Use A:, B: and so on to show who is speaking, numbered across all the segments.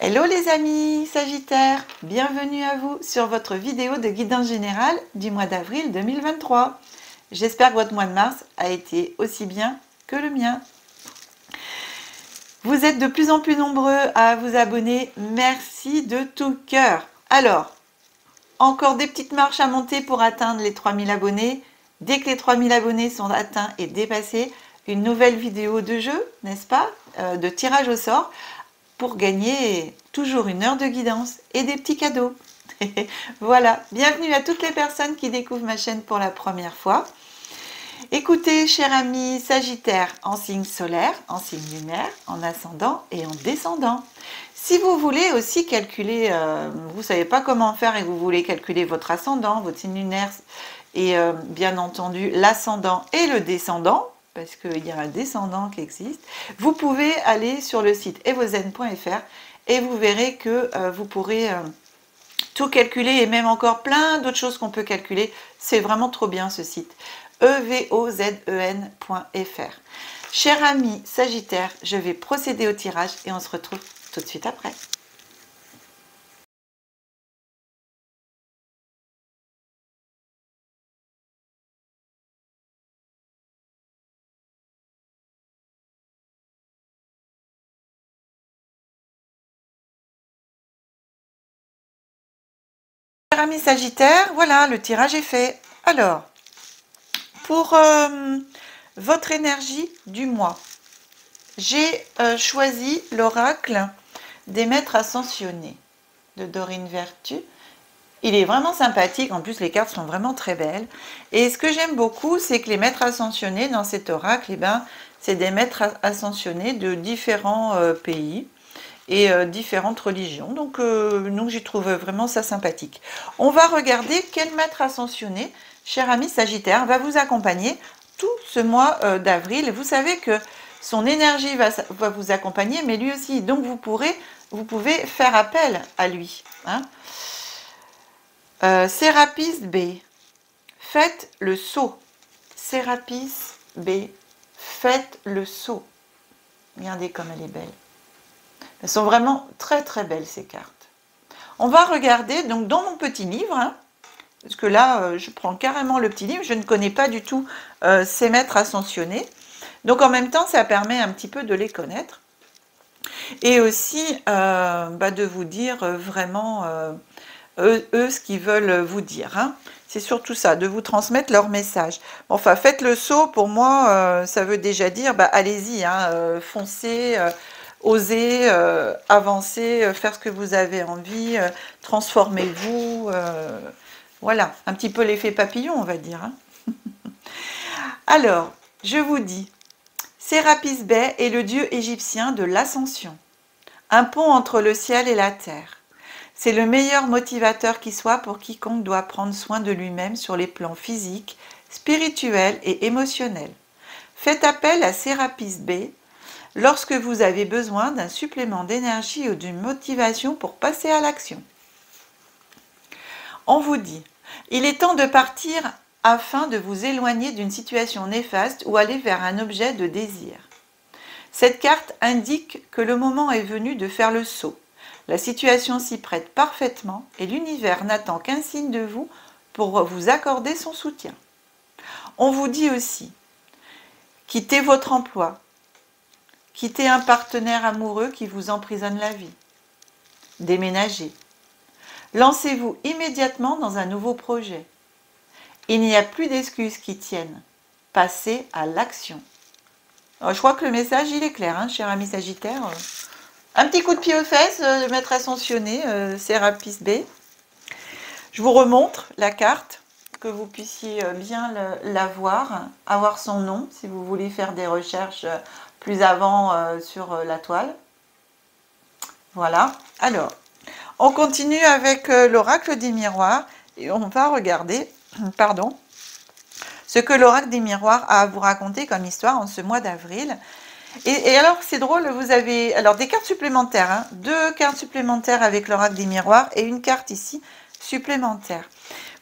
A: Hello les amis Sagittaires, bienvenue à vous sur votre vidéo de guidance générale du mois d'avril 2023. J'espère que votre mois de mars a été aussi bien que le mien. Vous êtes de plus en plus nombreux à vous abonner, merci de tout cœur. Alors, encore des petites marches à monter pour atteindre les 3000 abonnés. Dès que les 3000 abonnés sont atteints et dépassés, une nouvelle vidéo de jeu, n'est-ce pas, de tirage au sort, pour gagner toujours une heure de guidance et des petits cadeaux. Voilà, bienvenue à toutes les personnes qui découvrent ma chaîne pour la première fois. Écoutez, chers amis Sagittaires, en signe solaire, en signe lunaire, en ascendant et en descendant. Si vous voulez aussi calculer, vous ne savez pas comment faire et vous voulez calculer votre ascendant, votre signe lunaire et bien entendu l'ascendant et le descendant, parce qu'il y a un descendant qui existe, vous pouvez aller sur le site evozen.fr et vous verrez que vous pourrez tout calculer et même encore plein d'autres choses qu'on peut calculer. C'est vraiment trop bien ce site, evozen.fr. Chers amis Sagittaires, je vais procéder au tirage et on se retrouve tout de suite après. Chers amis Sagittaires, voilà, le tirage est fait. Alors, pour votre énergie du mois, j'ai choisi l'oracle des maîtres ascensionnés de Dorine Vertu. Il est vraiment sympathique, en plus les cartes sont vraiment très belles. Et ce que j'aime beaucoup, c'est que les maîtres ascensionnés dans cet oracle, c'est des maîtres ascensionnés de différents pays et différentes religions. Donc j'y trouve vraiment ça sympathique. On va regarder quel maître ascensionné, cher ami Sagittaire, va vous accompagner tout ce mois d'avril. Vous savez que son énergie va vous accompagner, mais lui aussi. Donc vous pouvez faire appel à lui. Hein. Sérapis B, faites le saut. Sérapis B, faites le saut. Regardez comme elle est belle. Elles sont vraiment très très belles ces cartes. On va regarder donc dans mon petit livre, hein, parce que là je prends carrément le petit livre, je ne connais pas du tout ces maîtres ascensionnés. Donc en même temps ça permet un petit peu de les connaître. Et aussi de vous dire vraiment eux ce qu'ils veulent vous dire. Hein. C'est surtout ça, de vous transmettre leur message. Enfin, faites le saut, pour moi, ça veut déjà dire, allez-y, hein, foncez, osez, avancez, faire ce que vous avez envie, transformez-vous. Voilà, un petit peu l'effet papillon, on va dire. Hein. Alors, je vous dis, Sérapis Bey est le dieu égyptien de l'ascension, un pont entre le ciel et la terre. C'est le meilleur motivateur qui soit pour quiconque doit prendre soin de lui-même sur les plans physiques, spirituels et émotionnels. Faites appel à Sérapis Bey lorsque vous avez besoin d'un supplément d'énergie ou d'une motivation pour passer à l'action. On vous dit, il est temps de partir afin de vous éloigner d'une situation néfaste ou aller vers un objet de désir. Cette carte indique que le moment est venu de faire le saut. La situation s'y prête parfaitement et l'univers n'attend qu'un signe de vous pour vous accorder son soutien. On vous dit aussi, quittez votre emploi, quittez un partenaire amoureux qui vous emprisonne la vie, déménagez, lancez-vous immédiatement dans un nouveau projet. Il n'y a plus d'excuses qui tiennent, passez à l'action. Je crois que le message il est clair, hein, cher ami Sagittaire. Un petit coup de pied aux fesses, de maître ascensionné, Sérapis Bey. Je vous remontre la carte, que vous puissiez bien la voir, avoir son nom, si vous voulez faire des recherches plus avant sur la toile. Voilà. Alors, on continue avec l'oracle des miroirs, et on va regarder, ce que l'oracle des miroirs a à vous raconter comme histoire en ce mois d'avril. Et alors, c'est drôle, vous avez alors des cartes supplémentaires, hein, 2 cartes supplémentaires avec l'oracle des miroirs et une carte ici supplémentaire.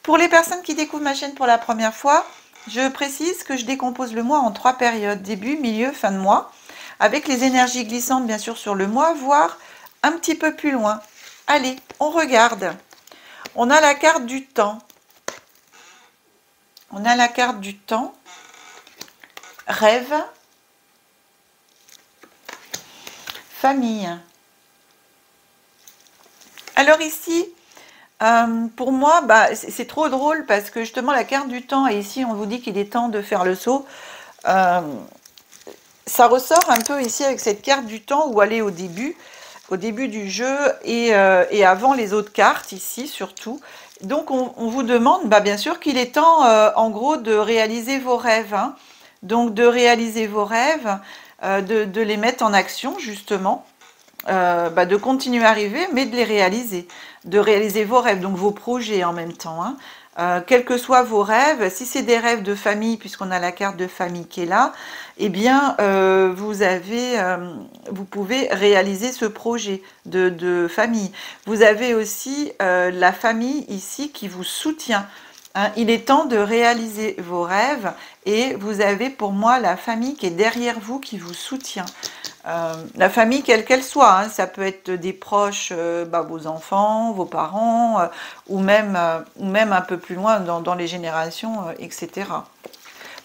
A: Pour les personnes qui découvrent ma chaîne pour la première fois, je précise que je décompose le mois en 3 périodes, début, milieu, fin de mois, avec les énergies glissantes bien sûr sur le mois, voire un petit peu plus loin. Allez, on regarde. On a la carte du temps. On a la carte du temps. Rêve. Famille. Alors ici, pour moi, c'est trop drôle parce que justement la carte du temps, et ici on vous dit qu'il est temps de faire le saut. Ça ressort un peu ici avec cette carte du temps où elle est au début du jeu et avant les autres cartes ici surtout. Donc on vous demande bien sûr qu'il est temps en gros de réaliser vos rêves. Hein. Donc de réaliser vos rêves, de les mettre en action justement. De continuer à rêver, mais de les réaliser, de réaliser vos rêves, donc vos projets en même temps. Hein. Quels que soient vos rêves, si c'est des rêves de famille, puisqu'on a la carte de famille qui est là, eh bien, vous pouvez réaliser ce projet de famille. Vous avez aussi la famille ici qui vous soutient. Hein, il est temps de réaliser vos rêves et vous avez pour moi la famille qui est derrière vous, qui vous soutient. La famille, quelle qu'elle soit, hein, ça peut être des proches, vos enfants, vos parents, ou même un peu plus loin dans les générations, etc.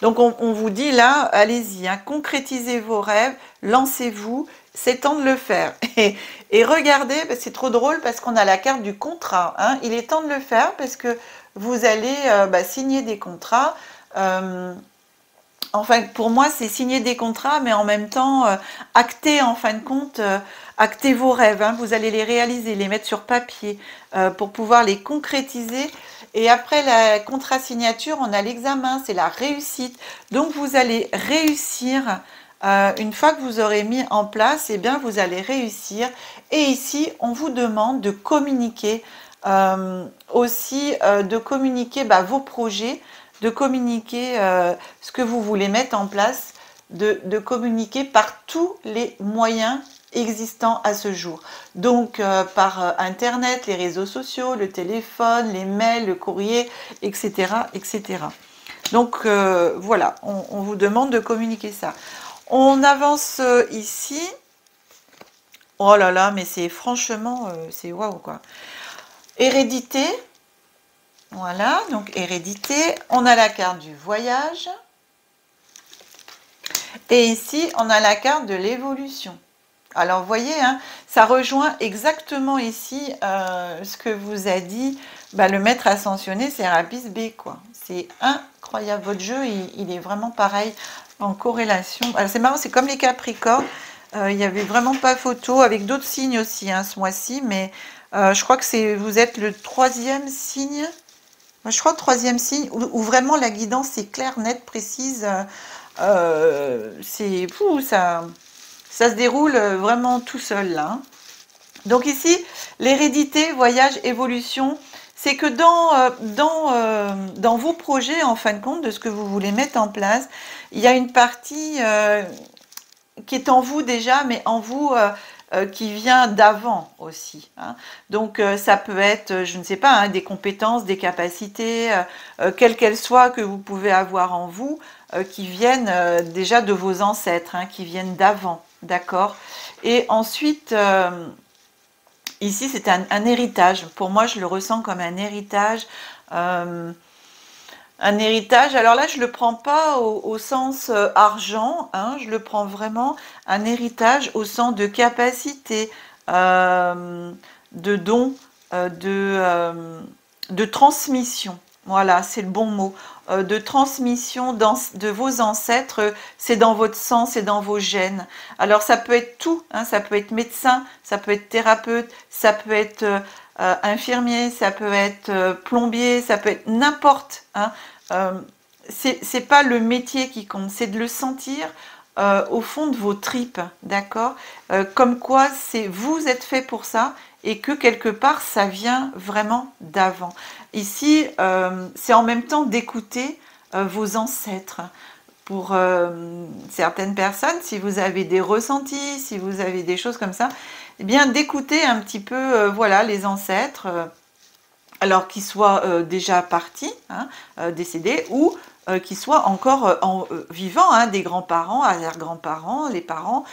A: Donc on vous dit là, allez-y, hein, concrétisez vos rêves, lancez-vous, c'est temps de le faire. Et regardez, c'est trop drôle parce qu'on a la carte du contrat. Hein, il est temps de le faire parce que vous allez signer des contrats. Enfin, pour moi, c'est signer des contrats, mais en même temps, acter, en fin de compte, acter vos rêves. Hein, vous allez les réaliser, les mettre sur papier pour pouvoir les concrétiser. Et après la contrat-signature, on a l'examen, c'est la réussite. Donc, vous allez réussir. Une fois que vous aurez mis en place, eh bien, vous allez réussir. Et ici, on vous demande de communiquer aussi, de communiquer vos projets, de communiquer ce que vous voulez mettre en place, de communiquer par tous les moyens existants à ce jour. Donc par Internet, les réseaux sociaux, le téléphone, les mails, le courrier, etc. etc. Donc voilà, on vous demande de communiquer ça. On avance ici. Oh là là, mais c'est franchement, c'est waouh quoi. Hérédité. Voilà, donc hérédité, on a la carte du voyage. Et ici, on a la carte de l'évolution. Alors, vous voyez, hein, ça rejoint exactement ici ce que vous a dit le maître ascensionné, Sérapis B, quoi. C'est incroyable. Votre jeu, il est vraiment pareil, en corrélation. Alors, c'est marrant, c'est comme les Capricornes. Il n'y avait vraiment pas photo, avec d'autres signes aussi, hein, ce mois-ci. Mais je crois que vous êtes le 3e signe. Je crois que 3e signe, où vraiment la guidance est claire, nette, précise. C'est fou, ça se déroule vraiment tout seul là. Hein. Donc ici, l'hérédité, voyage, évolution, c'est que dans vos projets, en fin de compte, de ce que vous voulez mettre en place, il y a une partie qui est en vous déjà, mais en vous qui vient d'avant aussi. Hein. Donc ça peut être, je ne sais pas, hein, des compétences, des capacités, quelles qu'elles soient que vous pouvez avoir en vous, qui viennent déjà de vos ancêtres, hein, qui viennent d'avant, d'accord. Et ensuite, ici c'est un héritage. Pour moi, je le ressens comme un héritage. Un héritage, alors là, je ne le prends pas au sens argent, hein, je le prends vraiment un héritage au sens de capacité, de don, de transmission. Voilà, c'est le bon mot. De transmission de vos ancêtres, c'est dans votre sang, c'est dans vos gènes. Alors ça peut être tout, hein, ça peut être médecin, ça peut être thérapeute, ça peut être infirmier, ça peut être plombier, ça peut être n'importe. Hein. C'est pas le métier qui compte, c'est de le sentir au fond de vos tripes, d'accord. Comme quoi vous êtes fait pour ça et que quelque part ça vient vraiment d'avant. Ici, c'est en même temps d'écouter vos ancêtres. Pour certaines personnes, si vous avez des ressentis, si vous avez des choses comme ça, eh bien d'écouter un petit peu voilà, les ancêtres, alors qu'ils soient déjà partis, hein, décédés, ou qu'ils soient encore vivants, hein, des grands-parents, arrière-grands-parents, les parents,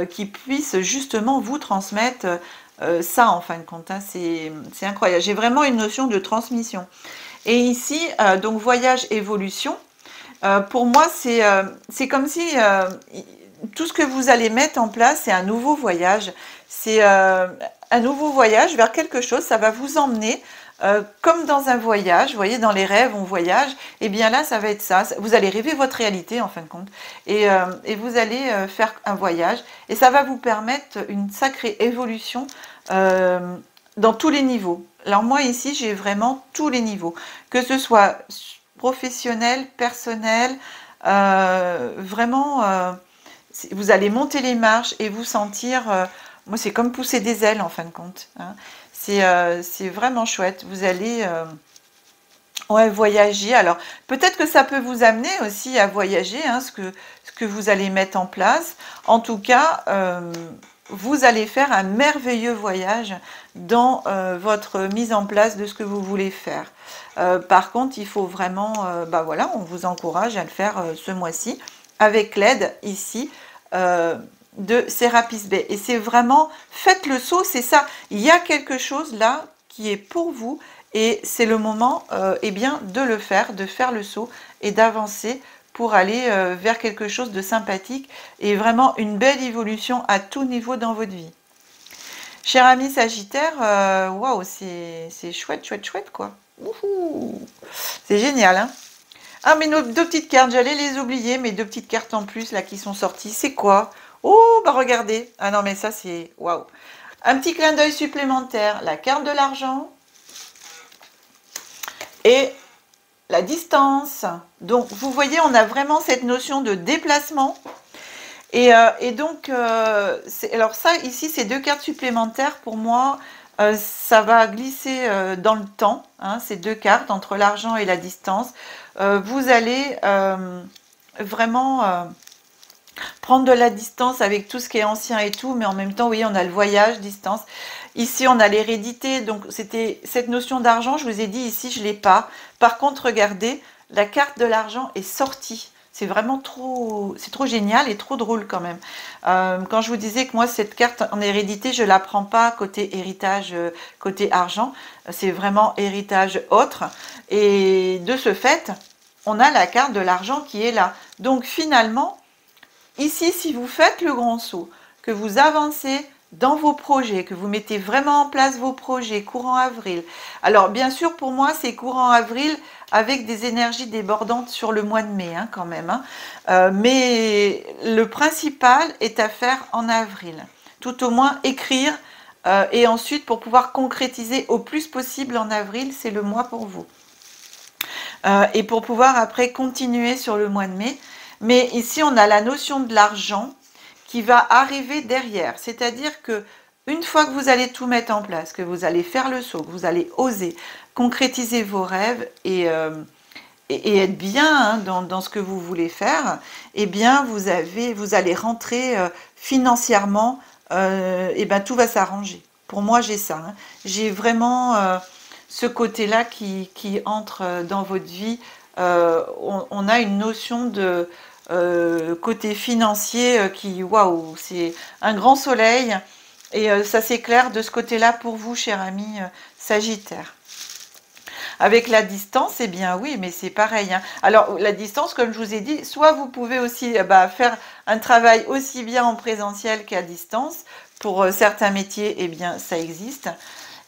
A: qui puissent justement vous transmettre ça en fin de compte, hein, c'est incroyable. J'ai vraiment une notion de transmission. Et ici, donc voyage, évolution, pour moi, c'est comme si tout ce que vous allez mettre en place, c'est un nouveau voyage. C'est un nouveau voyage vers quelque chose, ça va vous emmener comme dans un voyage. Vous voyez, dans les rêves, on voyage. Et bien là, ça va être ça. Vous allez rêver votre réalité, en fin de compte. Et vous allez faire un voyage. Et ça va vous permettre une sacrée évolution dans tous les niveaux. Alors moi, ici, j'ai vraiment tous les niveaux. Que ce soit professionnel, personnel, vraiment, vous allez monter les marches et vous sentir, moi c'est comme pousser des ailes en fin de compte, hein. C'est vraiment chouette, vous allez ouais, voyager. Alors peut-être que ça peut vous amener aussi à voyager, hein, ce que vous allez mettre en place. En tout cas, vous allez faire un merveilleux voyage dans votre mise en place de ce que vous voulez faire. Par contre, il faut vraiment, bah voilà, on vous encourage à le faire ce mois-ci avec l'aide ici de Serapis Bay. Et c'est vraiment, faites le saut, c'est ça. Il y a quelque chose là qui est pour vous et c'est le moment eh bien, de le faire, de faire le saut et d'avancer pour aller vers quelque chose de sympathique et vraiment une belle évolution à tout niveau dans votre vie. Cher ami Sagittaire, waouh, c'est chouette, chouette, chouette, quoi. C'est génial, hein. Ah, mais nos deux petites cartes, j'allais les oublier, mes deux petites cartes en plus, là, qui sont sorties, c'est quoi? Oh, bah regardez. Ah non, mais ça, c'est... Waouh. Un petit clin d'œil supplémentaire, la carte de l'argent et la distance. Donc, vous voyez, on a vraiment cette notion de déplacement. Et donc, alors ça, ici, ces deux cartes supplémentaires, pour moi, ça va glisser dans le temps, hein, ces deux cartes, entre l'argent et la distance. Vous allez vraiment prendre de la distance avec tout ce qui est ancien et tout, mais en même temps, oui, on a le voyage, distance. Ici, on a l'hérédité, donc c'était cette notion d'argent, je vous ai dit, ici, je ne l'ai pas. Par contre, regardez, la carte de l'argent est sortie. C'est vraiment trop, c'est trop génial et trop drôle quand même. Quand je vous disais que moi, cette carte en hérédité, je ne la prends pas côté héritage, côté argent. C'est vraiment héritage autre. Et de ce fait, on a la carte de l'argent qui est là. Donc finalement, ici, si vous faites le grand saut, que vous avancez dans vos projets, que vous mettez vraiment en place vos projets courant avril. Alors bien sûr, pour moi, c'est courant avril avec des énergies débordantes sur le mois de mai, hein, quand même. Hein. Mais le principal est à faire en avril. Tout au moins écrire et ensuite pour pouvoir concrétiser au plus possible en avril, c'est le mois pour vous. Et pour pouvoir après continuer sur le mois de mai. Mais ici, on a la notion de l'argent qui va arriver derrière. C'est-à-dire que une fois que vous allez tout mettre en place, que vous allez faire le saut, que vous allez oser concrétiser vos rêves et être bien, hein, dans ce que vous voulez faire, eh bien, vous allez rentrer financièrement, et ben tout va s'arranger. Pour moi, j'ai ça. Hein. J'ai vraiment ce côté-là qui entre dans votre vie. On a une notion de côté financier qui, waouh, c'est un grand soleil. Et ça s'éclaire de ce côté-là pour vous, cher ami Sagittaire. Avec la distance, eh bien oui, mais c'est pareil. Hein. Alors, la distance, comme je vous ai dit, soit vous pouvez aussi faire un travail aussi bien en présentiel qu'à distance. Pour certains métiers, eh bien, ça existe.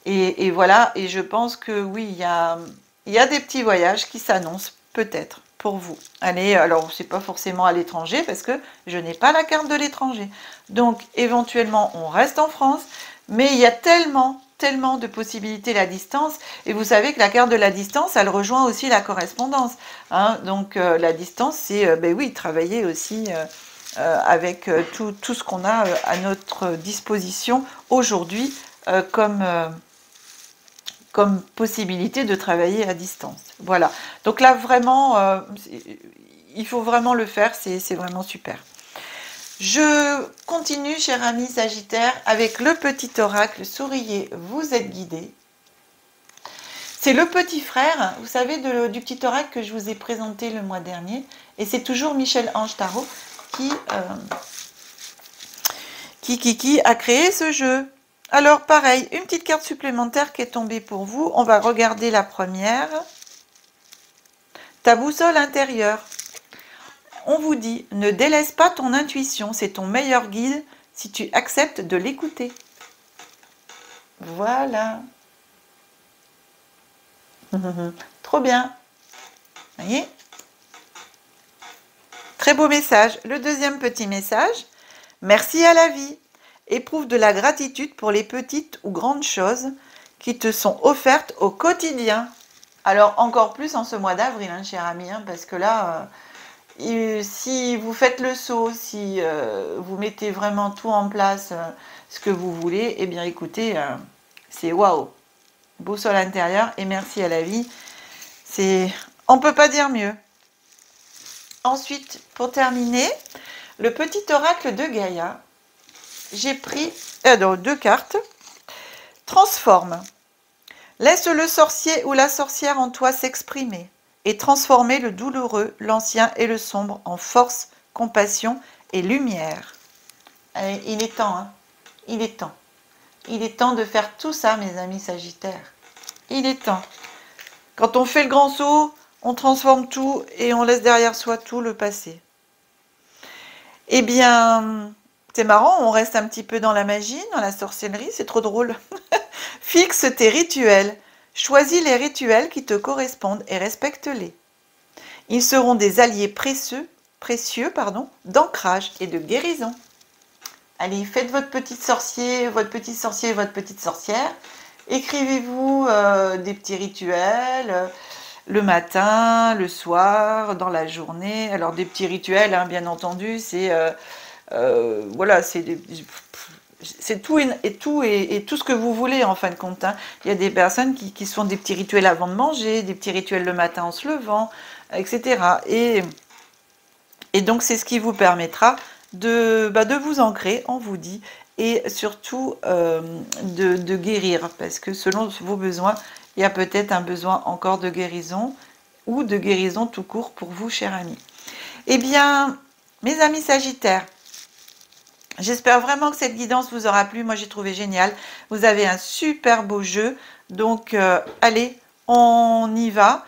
A: Et voilà, et je pense que oui, il y a des petits voyages qui s'annoncent, peut-être, pour vous. Allez, alors, c'est pas forcément à l'étranger, parce que je n'ai pas la carte de l'étranger. Donc, éventuellement, on reste en France, mais il y a tellement de possibilités la distance, et vous savez que la carte de la distance, elle rejoint aussi la correspondance. Hein. Donc, la distance, c'est, ben oui, travailler aussi avec tout ce qu'on a à notre disposition aujourd'hui comme possibilité de travailler à distance. Voilà. Donc là, vraiment, il faut vraiment le faire, c'est vraiment super. Je continue, cher ami Sagittaire, avec le petit oracle. Souriez, vous êtes guidé. C'est le petit frère, vous savez, du petit oracle que je vous ai présenté le mois dernier. Et c'est toujours Michel-Ange Tarot qui a créé ce jeu. Alors pareil, une petite carte supplémentaire qui est tombée pour vous. On va regarder la première. Ta boussole intérieure. On vous dit, ne délaisse pas ton intuition, c'est ton meilleur guide si tu acceptes de l'écouter. Voilà. Trop bien. Vous voyez? Très beau message. Le deuxième petit message. Merci à la vie. Éprouve de la gratitude pour les petites ou grandes choses qui te sont offertes au quotidien. Alors encore plus en ce mois d'avril, hein, cher ami, hein, parce que là, si vous faites le saut, si vous mettez vraiment tout en place, ce que vous voulez, eh bien écoutez, c'est waouh. Boussole intérieure et merci à la vie. On ne peut pas dire mieux. Ensuite, pour terminer, le petit oracle de Gaïa. J'ai pris deux cartes. Transforme. Laisse le sorcier ou la sorcière en toi s'exprimer et transformer le douloureux, l'ancien et le sombre en force, compassion et lumière. Allez, il est temps, hein. Il est temps. Il est temps de faire tout ça, mes amis Sagittaires. Il est temps. Quand on fait le grand saut, on transforme tout et on laisse derrière soi tout le passé. Eh bien, c'est marrant, on reste un petit peu dans la magie, dans la sorcellerie, c'est trop drôle. Fixe tes rituels. Choisis les rituels qui te correspondent et respecte-les. Ils seront des alliés précieux d'ancrage et de guérison. Allez, faites votre petit sorcier, votre petite sorcière. Écrivez-vous des petits rituels le matin, le soir, dans la journée. Alors des petits rituels, hein, bien entendu, c'est voilà, c'est tout et tout ce que vous voulez en fin de compte. Hein. Il y a des personnes qui se font des petits rituels avant de manger, des petits rituels le matin en se levant, etc. Et donc c'est ce qui vous permettra de vous ancrer, on vous dit, et surtout de guérir, parce que selon vos besoins, il y a peut-être un besoin encore de guérison ou de guérison tout court pour vous, chers amis. Eh bien, mes amis Sagittaires, j'espère vraiment que cette guidance vous aura plu. Moi, j'ai trouvé génial. Vous avez un super beau jeu. Donc, allez, on y va.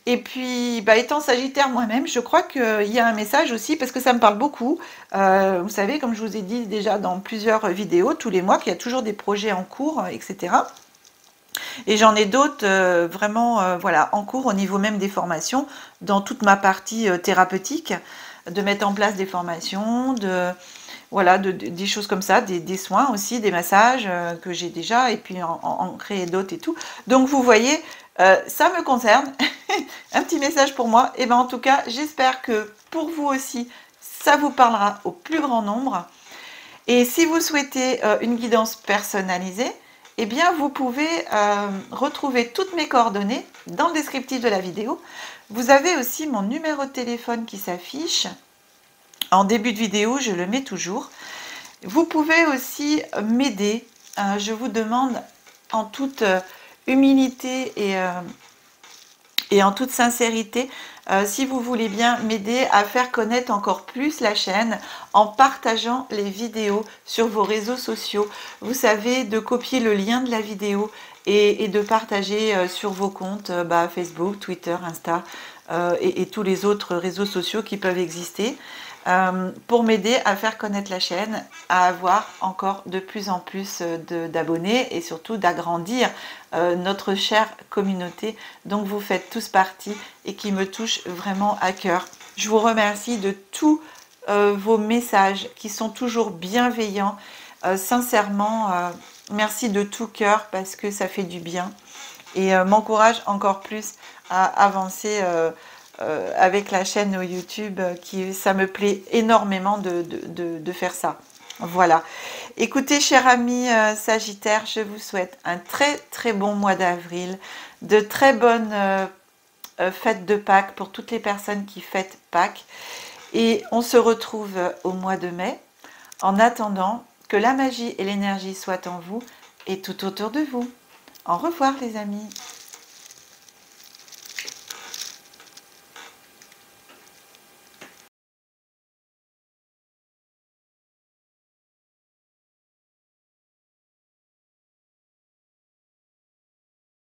A: Et puis, étant Sagittaire moi-même, je crois qu'il y a un message aussi, parce que ça me parle beaucoup. Vous savez, comme je vous ai dit déjà dans plusieurs vidéos, tous les mois, qu'il y a toujours des projets en cours, etc. Et j'en ai d'autres vraiment voilà, en cours au niveau même des formations, dans toute ma partie thérapeutique, de mettre en place des formations, voilà, des choses comme ça, des soins aussi, des massages que j'ai déjà, et puis en créer d'autres et tout. Donc vous voyez, ça me concerne. Un petit message pour moi. Et en tout cas, j'espère que pour vous aussi, ça vous parlera au plus grand nombre. Et si vous souhaitez une guidance personnalisée, eh bien vous pouvez retrouver toutes mes coordonnées dans le descriptif de la vidéo. Vous avez aussi mon numéro de téléphone qui s'affiche. En début de vidéo, je le mets toujours. Vous pouvez aussi m'aider. Je vous demande en toute humilité et en toute sincérité, si vous voulez bien m'aider à faire connaître encore plus la chaîne en partageant les vidéos sur vos réseaux sociaux. Vous savez, de copier le lien de la vidéo et de partager sur vos comptes Facebook, Twitter, Insta et tous les autres réseaux sociaux qui peuvent exister. Pour m'aider à faire connaître la chaîne, à avoir encore de plus en plus d'abonnés et surtout d'agrandir notre chère communauté dont vous faites tous partie et qui me touche vraiment à cœur. Je vous remercie de tous vos messages qui sont toujours bienveillants. Sincèrement, merci de tout cœur parce que ça fait du bien et m'encourage encore plus à avancer avec la chaîne YouTube, ça me plaît énormément de faire ça. Voilà. Écoutez, chers amis Sagittaires, je vous souhaite un très très bon mois d'avril, de très bonnes fêtes de Pâques pour toutes les personnes qui fêtent Pâques. Et on se retrouve au mois de mai. En attendant, que la magie et l'énergie soient en vous et tout autour de vous. Au revoir les amis.